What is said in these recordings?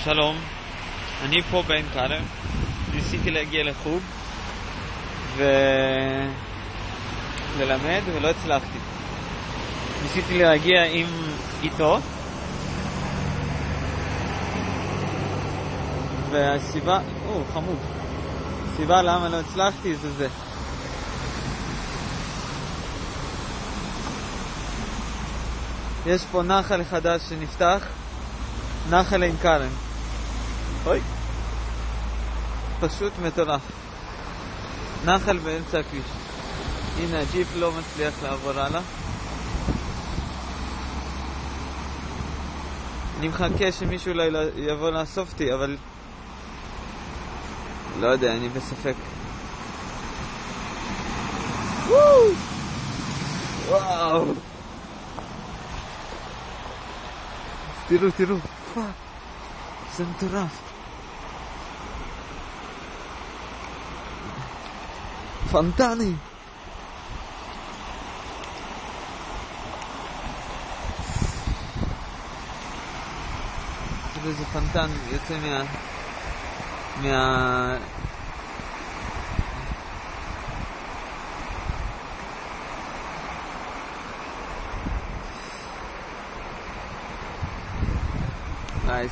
שלום, אני פה בעין כרם, ניסיתי להגיע לחוג וללמד ולא הצלחתי. ניסיתי להגיע איתו, והסיבה, חמוד, הסיבה למה לא הצלחתי זה יש פה נחל חדש שנפתח, נחל עין כרם. אוי, פשוט מטורף, נחל באמצע הכביש. הנה הג'יפ לא מצליח לעבור הלאה. אני מחכה שמישהו יבוא לאסוף אותי, אבל לא יודע, אני בספק. וואו, תראו, זה מטורף, פנטני. תראו איזה פנטן יוצא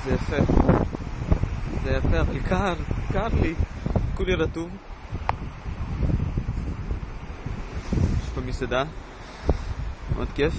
זה יפה, זה יפה, אבל קר לי, כולי רטוב. יש פה מסעדה, מאוד כיף.